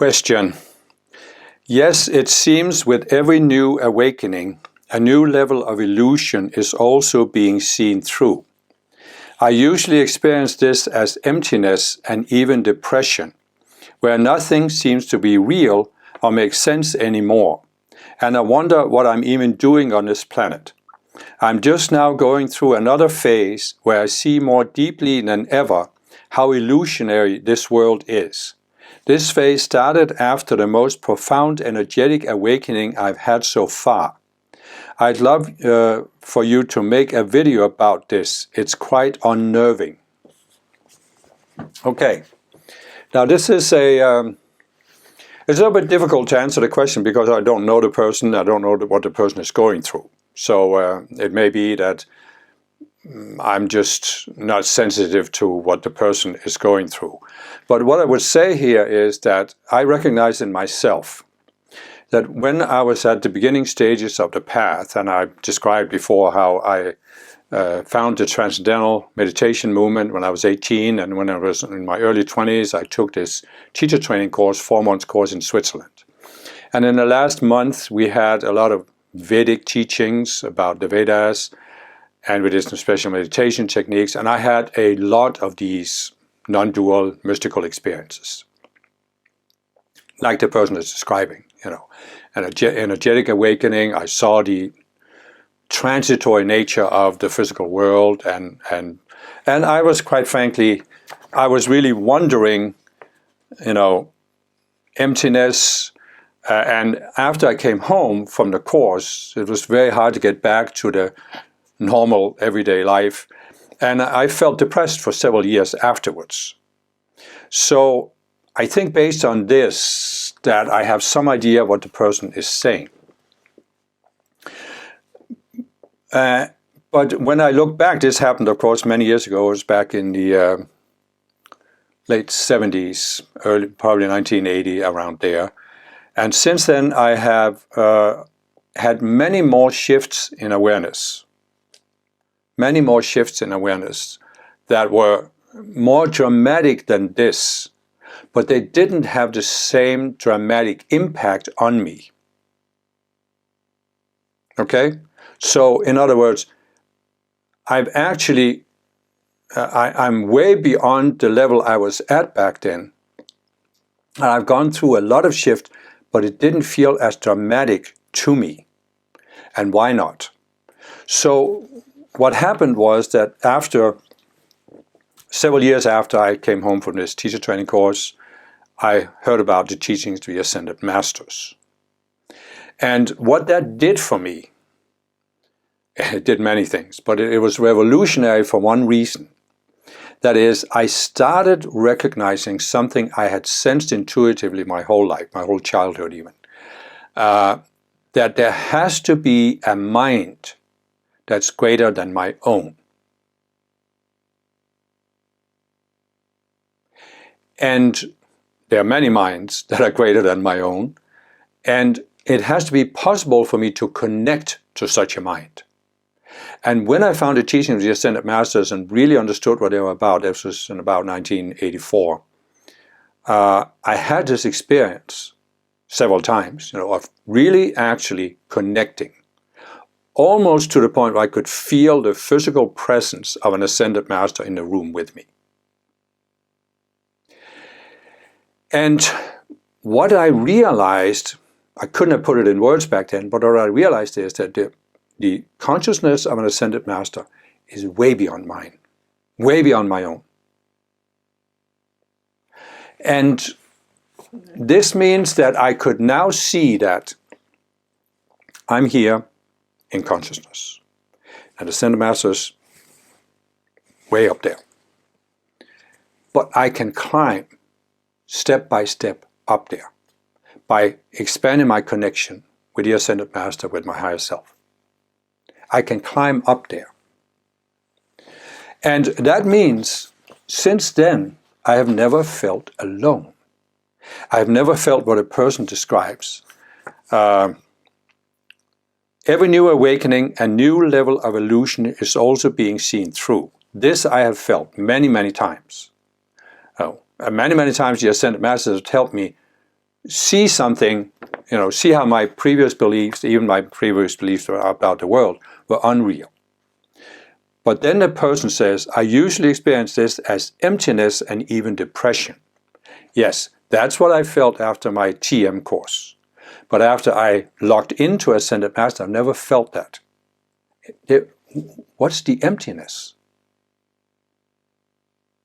Question. Yes, it seems with every new awakening, a new level of illusion is also being seen through. I usually experience this as emptiness and even depression, where nothing seems to be real or make sense anymore, and I wonder what I'm even doing on this planet. I'm just now going through another phase where I see more deeply than ever how illusionary this world is. This phase started after the most profound energetic awakening I've had so far. I'd love for you to make a video about this. It's quite unnerving. Okay, now this is it's a little bit difficult to answer the question because I don't know the person, I don't know what the person is going through. So it may be that I'm just not sensitive to what the person is going through. But what I would say here is that I recognize in myself that when I was at the beginning stages of the path, and I described before how I found the transcendental meditation movement when I was 18, and when I was in my early 20s, I took this teacher training course, 4-month course in Switzerland. And in the last month, we had a lot of Vedic teachings about the Vedas, and we did some special meditation techniques, and I had a lot of these non-dual mystical experiences, like the person is describing, an energetic awakening. I saw the transitory nature of the physical world, and I was, quite frankly, I was really wondering, emptiness. And after I came home from the course, it was very hard to get back to the normal everyday life, and I felt depressed for several years afterwards. So I think based on this that I have some idea what the person is saying. But when I look back, this happened of course many years ago. It was back in the late 70s, early, probably 1980, around there. And since then I have had many more shifts in awareness. Many more shifts in awareness that were more dramatic than this, but they didn't have the same dramatic impact on me. Okay? So, in other words, I've actually, I'm way beyond the level I was at back then. And I've gone through a lot of shift, but it didn't feel as dramatic to me. And why not? So, what happened was that after several years after I came home from this teacher training course, I heard about the teachings of the Ascended Masters. And what that did for me, it did many things, but it was revolutionary for one reason. That is, I started recognizing something I had sensed intuitively my whole life, my whole childhood even, that there has to be a mind that's greater than my own. And there are many minds that are greater than my own, and it has to be possible for me to connect to such a mind. And when I found the teaching of the Ascended Masters and really understood what they were about, this was in about 1984, I had this experience several times, of really actually connecting, almost to the point where I could feel the physical presence of an Ascended Master in the room with me. And what I realized, I couldn't have put it in words back then, but what I realized is that the consciousness of an Ascended Master is way beyond mine, way beyond my own. And this means that I could now see that I'm here in consciousness, and the Ascended Master's way up there. But I can climb step by step up there by expanding my connection with the Ascended Master, with my higher self. I can climb up there. And that means, since then, I have never felt alone. I have never felt what a person describes. Every new awakening, a new level of illusion is also being seen through. This I have felt many, many times. Many times the Ascended Masters have helped me see something, see how my previous beliefs, even my previous beliefs about the world, were unreal. But then the person says, I usually experience this as emptiness and even depression. Yes, that's what I felt after my TM course. But after I locked into Ascended Master, I've never felt that. What's the emptiness?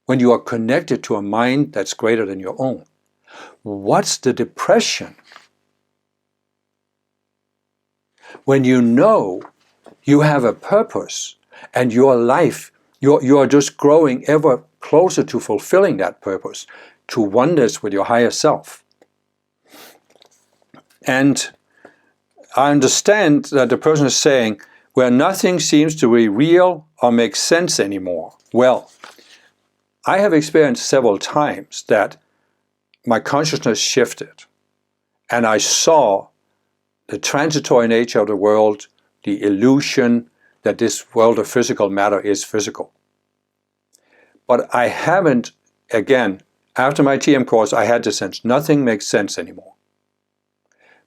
When you are connected to a mind that's greater than your own. What's the depression? When you know you have a purpose and your life, you are just growing ever closer to fulfilling that purpose, to oneness with your higher self. And I understand that the person is saying, where nothing seems to be real or make sense anymore. Well, I have experienced several times that my consciousness shifted and I saw the transitory nature of the world, the illusion that this world of physical matter is physical. But I haven't, again, after my TM course, I had the sense nothing makes sense anymore.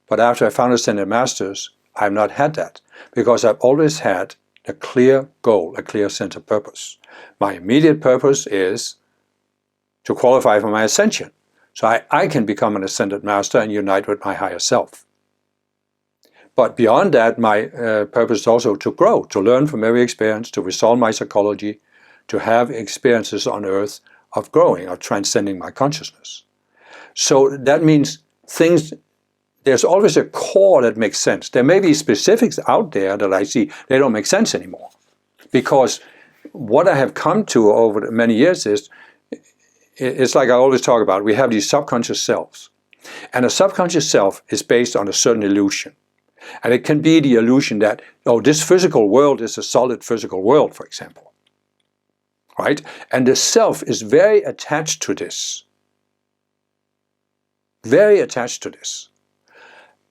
But after I found Ascended Masters, I have not had that, because I've always had a clear goal, a clear sense of purpose. My immediate purpose is to qualify for my ascension, so I can become an Ascended Master and unite with my higher self. But beyond that, my purpose is also to grow, to learn from every experience, to resolve my psychology, to have experiences on earth of growing, of transcending my consciousness. So that means there's always a core that makes sense. There may be specifics out there that I see, they don't make sense anymore. Because what I have come to over many years is, it's like I always talk about, we have these subconscious selves. And a subconscious self is based on a certain illusion. And it can be the illusion that, this physical world is a solid physical world, for example. Right? And the self is very attached to this. Very attached to this.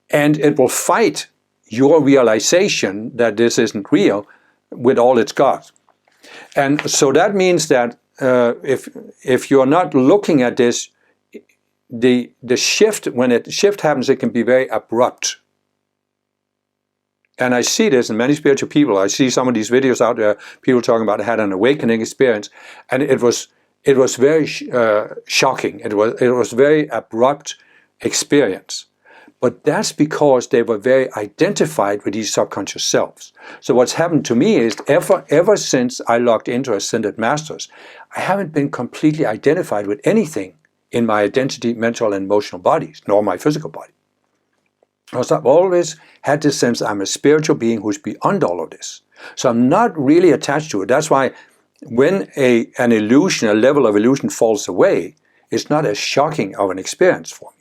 And it will fight your realization that this isn't real with all it's got. And so that means that if you're not looking at this, the shift, when shift happens, it can be very abrupt. And I see this in many spiritual people. I see some of these videos out there, people talking about had an awakening experience, and it was very shocking. It was very abrupt experience. But that's because they were very identified with these subconscious selves. So what's happened to me is ever since I locked into Ascended Masters, I haven't been completely identified with anything in my identity, mental and emotional bodies, nor my physical body. Because I've always had this sense I'm a spiritual being who's beyond all of this. So I'm not really attached to it. That's why when an illusion, a level of illusion falls away, it's not as shocking of an experience for me.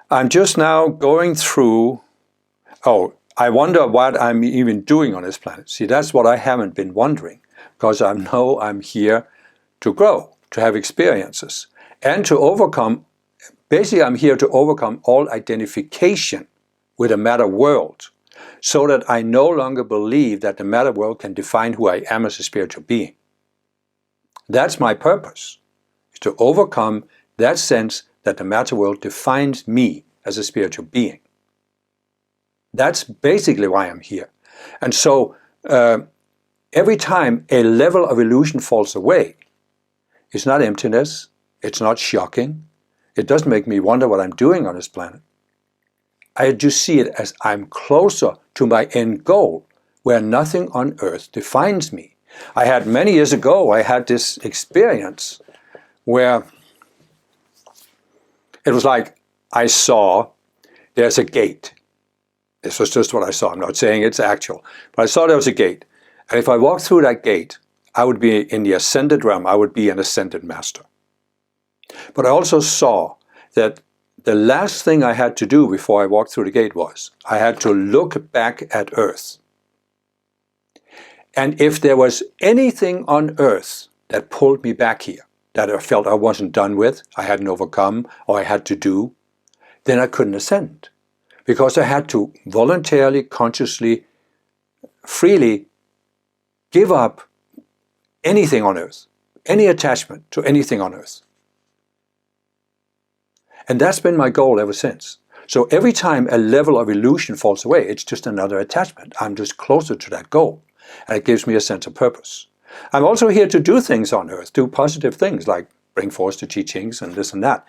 I'm just now going through, I wonder what I'm even doing on this planet. See, that's what I haven't been wondering, because I know I'm here to grow, to have experiences, and to overcome, basically I'm here to overcome all identification with a matter world, so that I no longer believe that the matter world can define who I am as a spiritual being. That's my purpose. To overcome that sense that the matter world defines me as a spiritual being. That's basically why I'm here. And so every time a level of illusion falls away, it's not emptiness, it's not shocking, it doesn't make me wonder what I'm doing on this planet. I just see it as I'm closer to my end goal, where nothing on earth defines me. I had many years ago, I had this experience where it was like I saw there's a gate. This was just what I saw. I'm not saying it's actual. But I saw there was a gate. And if I walked through that gate, I would be in the ascended realm. I would be an ascended master. But I also saw that the last thing I had to do before I walked through the gate was I had to look back at earth. And if there was anything on earth that pulled me back here, that I felt I wasn't done with, I hadn't overcome, or I had to do, then I couldn't ascend. Because I had to voluntarily, consciously, freely give up anything on earth. any attachment to anything on earth. And that's been my goal ever since. So every time a level of illusion falls away, it's just another attachment. I'm just closer to that goal. And it gives me a sense of purpose. I'm also here to do things on earth, do positive things like bring forth the teachings and this and that.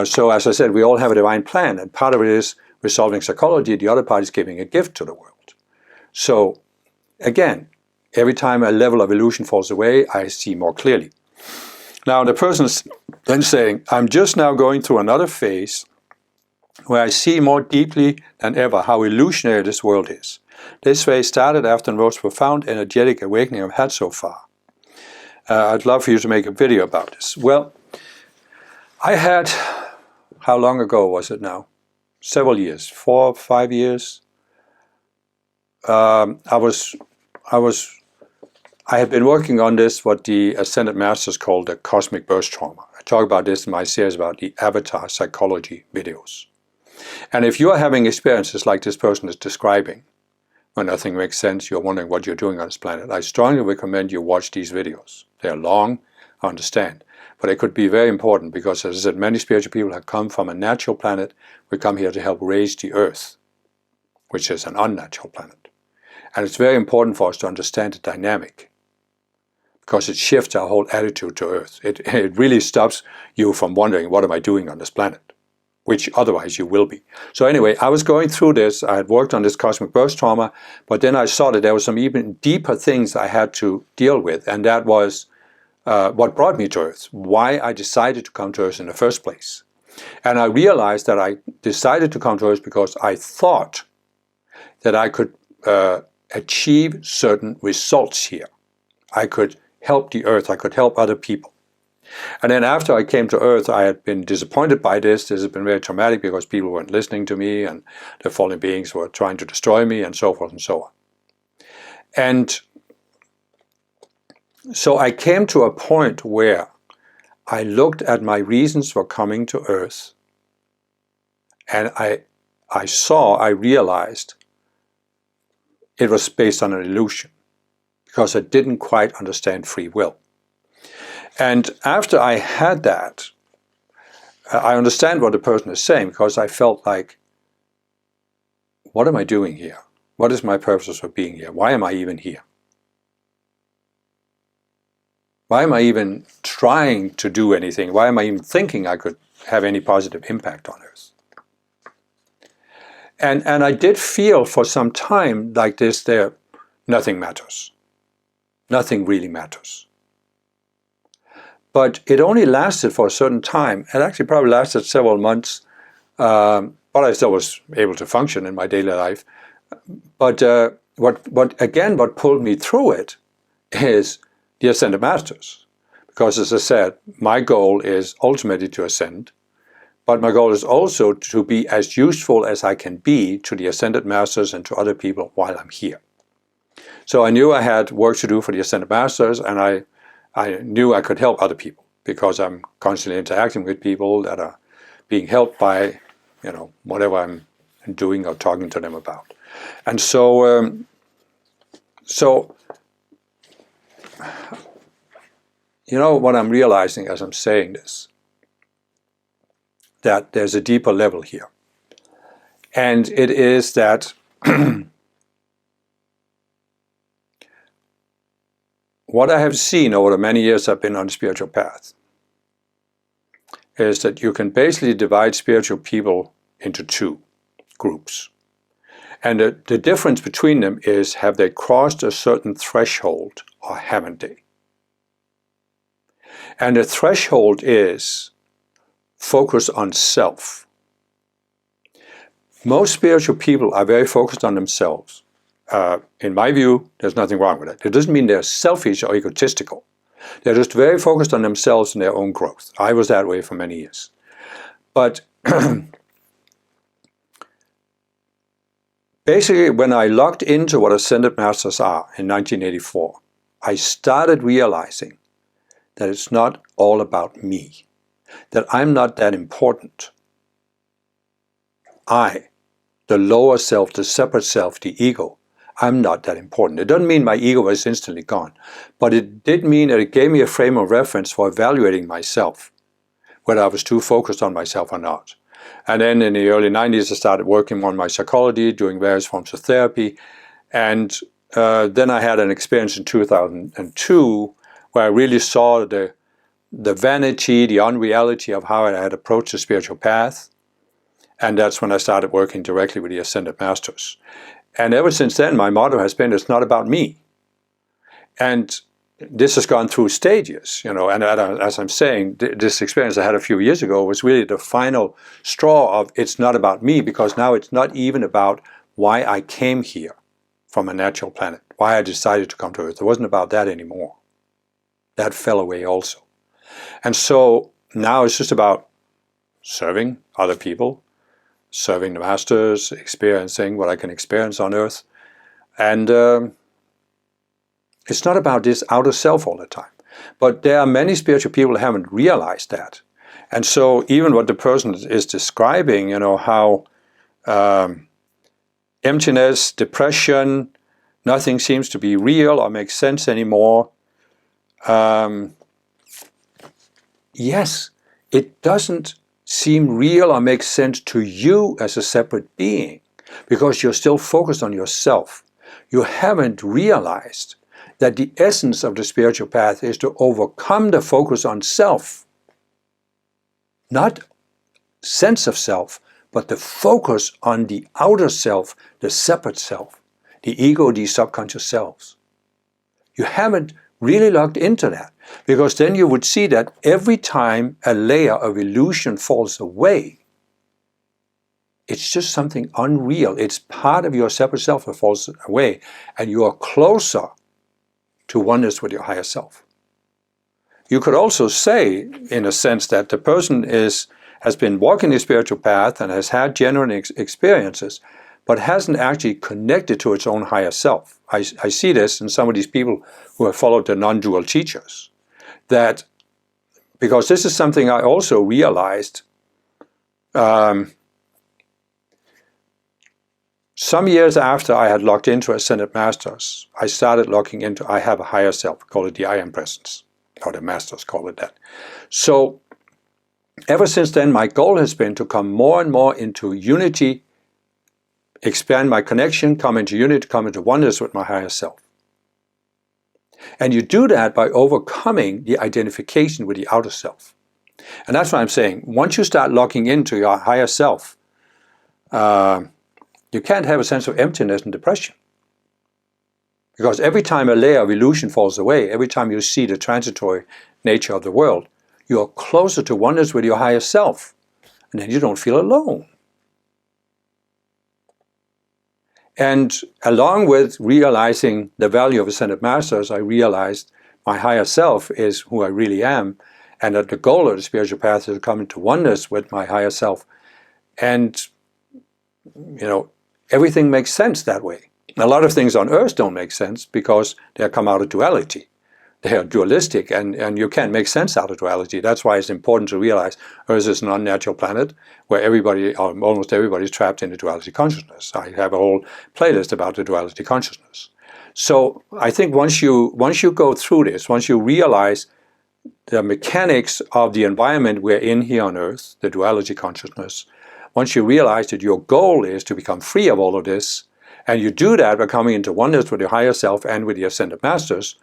So as I said, we all have a divine plan, and part of it is resolving psychology, the other part is giving a gift to the world. So again, every time a level of illusion falls away, I see more clearly. Now the person's then saying, I'm just now going through another phase where I see more deeply than ever how illusionary this world is. This phase started after the most profound energetic awakening I've had so far. I'd love for you to make a video about this. Well, I had, how long ago was it now? Several years, 4 or 5 years. I had been working on this, what the Ascended Masters call the cosmic burst trauma. I talk about this in my series about the avatar psychology videos. And if you are having experiences like this person is describing, when nothing makes sense, you're wondering what you're doing on this planet, I strongly recommend you watch these videos. They're long, I understand, but it could be very important because, as I said, many spiritual people have come from a natural planet. We come here to help raise the Earth, which is an unnatural planet. And it's very important for us to understand the dynamic because it shifts our whole attitude to Earth. It really stops you from wondering, what am I doing on this planet? Which otherwise you will be. So anyway, I was going through this. I had worked on this cosmic burst trauma, but then I saw that there were some even deeper things I had to deal with, and that was what brought me to Earth, why I decided to come to Earth in the first place. And I realized that I decided to come to Earth because I thought that I could achieve certain results here. I could help the Earth, I could help other people. And then after I came to Earth, I had been disappointed by this. This has been very traumatic because people weren't listening to me and the fallen beings were trying to destroy me and so forth and so on. And so I came to a point where I looked at my reasons for coming to Earth and I realized it was based on an illusion because I didn't quite understand free will. And after I had that, I understand what the person is saying because I felt like, what am I doing here? What is my purpose for being here? Why am I even here? Why am I even trying to do anything? Why am I even thinking I could have any positive impact on Earth? And I did feel for some time like this, nothing matters. Nothing really matters. But it only lasted for a certain time. It actually probably lasted several months, but I still was able to function in my daily life. But what pulled me through it is the Ascended Masters. Because as I said, my goal is ultimately to ascend, but my goal is also to be as useful as I can be to the Ascended Masters and to other people while I'm here. So I knew I had work to do for the Ascended Masters, and I knew I could help other people because I'm constantly interacting with people that are being helped by, whatever I'm doing or talking to them about. And so, what I'm realizing as I'm saying this, that there's a deeper level here. And it is that what I have seen over the many years I've been on the spiritual path is that you can basically divide spiritual people into two groups. And the difference between them is, have they crossed a certain threshold or haven't they? And the threshold is focus on self. Most spiritual people are very focused on themselves. In my view, there's nothing wrong with it. It doesn't mean they're selfish or egotistical. They're just very focused on themselves and their own growth. I was that way for many years. But basically, when I locked into what Ascended Masters are in 1984, I started realizing that it's not all about me, that I'm not that important. I, the lower self, the separate self, the ego, I'm not that important. It doesn't mean my ego was instantly gone, but it did mean that it gave me a frame of reference for evaluating myself, whether I was too focused on myself or not. And then in the early 90s, I started working on my psychology, doing various forms of therapy. And then I had an experience in 2002 where I really saw the vanity, the unreality of how I had approached the spiritual path. And that's when I started working directly with the Ascended Masters. And ever since then, my motto has been, it's not about me. And this has gone through stages, and as I'm saying, this experience I had a few years ago was really the final straw of it's not about me, because now it's not even about why I came here from a natural planet, why I decided to come to Earth. It wasn't about that anymore. That fell away also. And so now it's just about serving other people, serving the Masters, experiencing what I can experience on Earth. And it's not about this outer self all the time. But there are many spiritual people who haven't realized that. And so even what the person is describing, how emptiness, depression, nothing seems to be real or make sense anymore. Yes, it doesn't seem real or make sense to you as a separate being, because you're still focused on yourself. You haven't realized that the essence of the spiritual path is to overcome the focus on self. Not sense of self, but the focus on the outer self, the separate self, the ego, the subconscious selves. You haven't really locked into that, because then you would see that every time a layer of illusion falls away, it's just something unreal. It's part of your separate self that falls away, and you are closer to oneness with your higher self. You could also say, in a sense, that the person has been walking the spiritual path and has had genuine experiences, but hasn't actually connected to its own higher self. I see this in some of these people who have followed the non-dual teachers, that, because this is something I also realized some years after I had locked into Ascended Masters, I started locking into, I have a higher self, call it the I Am Presence, or the Masters call it that. So ever since then, my goal has been to come more and more into unity, expand my connection, come into unity, come into oneness with my higher self. And you do that by overcoming the identification with the outer self. And that's what I'm saying. Once you start locking into your higher self, you can't have a sense of emptiness and depression. Because every time a layer of illusion falls away, every time you see the transitory nature of the world, you are closer to oneness with your higher self. And then you don't feel alone. And along with realizing the value of Ascended Masters, I realized my higher self is who I really am, and that the goal of the spiritual path is to come into oneness with my higher self. And, everything makes sense that way. A lot of things on Earth don't make sense because they come out of duality. They are dualistic, and you can't make sense out of duality. That's why it's important to realize Earth is an unnatural planet where everybody, or almost everybody, is trapped in the duality consciousness. I have a whole playlist about the duality consciousness. So I think once you go through this, once you realize the mechanics of the environment we're in here on Earth, the duality consciousness, once you realize that your goal is to become free of all of this, and you do that by coming into oneness with your higher self and with the Ascended Masters,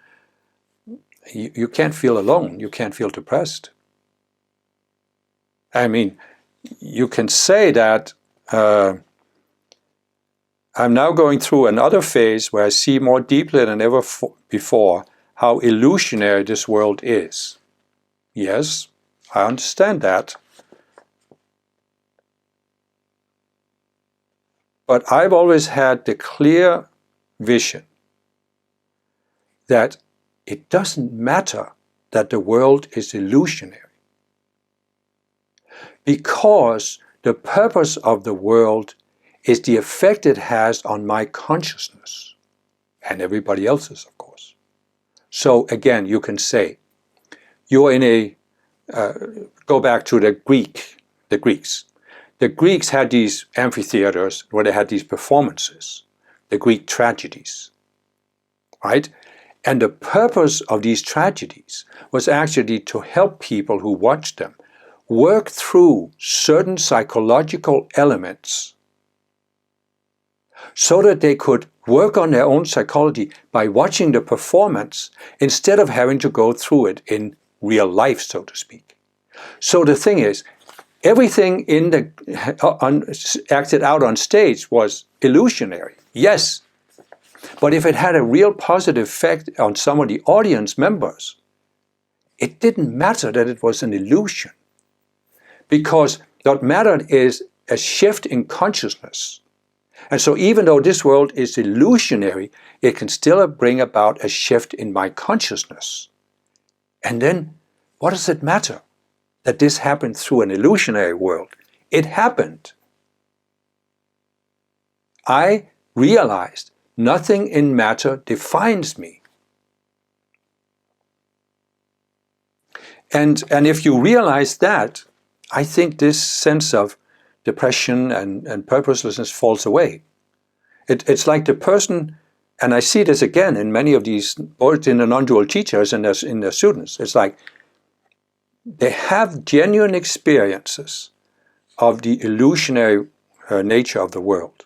you can't feel alone, you can't feel depressed. I mean, you can say that I'm now going through another phase where I see more deeply than ever before how illusionary this world is. Yes, I understand that. But I've always had the clear vision that it doesn't matter that the world is illusionary, because the purpose of the world is the effect it has on my consciousness and everybody else's, of course. So again, you can say, you're in a, go back to the Greeks. The Greeks had these amphitheaters where they had these performances, the Greek tragedies, right? And the purpose of these tragedies was actually to help people who watched them work through certain psychological elements so that they could work on their own psychology by watching the performance instead of having to go through it in real life, so to speak. So the thing is, everything in the acted out on stage was illusionary, yes. But if it had a real positive effect on some of the audience members, it didn't matter that it was an illusion. Because what mattered is a shift in consciousness. And so even though this world is illusionary, it can still bring about a shift in my consciousness. And then, what does it matter that this happened through an illusionary world? It happened. I realized nothing in matter defines me. And if you realize that, I think this sense of depression and purposelessness falls away. It's like the person, and I see this again in many of these, both in the non-dual teachers and in their students, it's like they have genuine experiences of the illusionary nature of the world.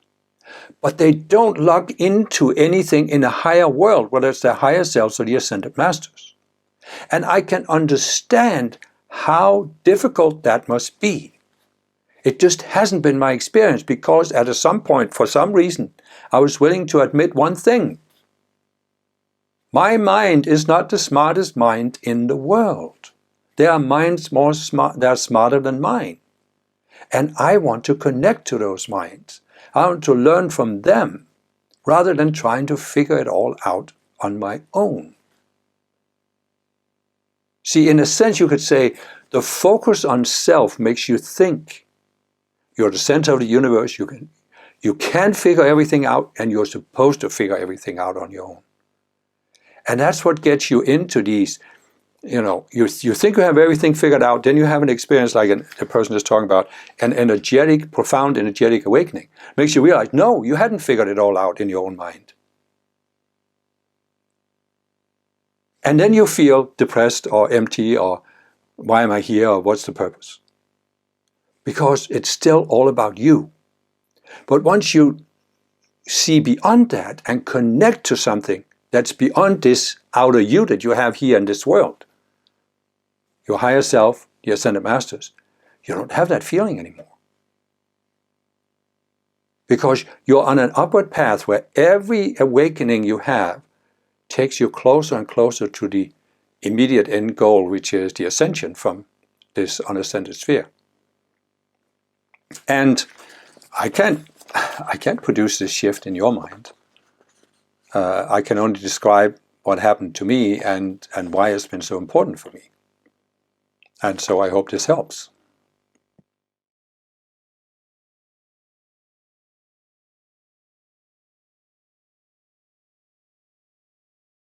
But they don't log into anything in a higher world, whether it's their higher selves or the ascended masters. And I can understand how difficult that must be. It just hasn't been my experience because at some point, for some reason, I was willing to admit one thing. My mind is not the smartest mind in the world. There are minds that are smarter than mine. And I want to connect to those minds. I want to learn from them rather than trying to figure it all out on my own. See, in a sense, you could say the focus on self makes you think. You're the center of the universe. You can figure everything out, and you're supposed to figure everything out on your own. And that's what gets you into these, you think you have everything figured out, then you have an experience like the person is talking about, an energetic, profound energetic awakening. Makes you realize, no, you hadn't figured it all out in your own mind. And then you feel depressed or empty or why am I here or what's the purpose? Because it's still all about you. But once you see beyond that and connect to something that's beyond this outer you that you have here in this world, your higher self, the ascended masters, you don't have that feeling anymore. Because you're on an upward path where every awakening you have takes you closer and closer to the immediate end goal, which is the ascension from this unascended sphere. And I can't produce this shift in your mind. I can only describe what happened to me and why it's been so important for me. And so I hope this helps.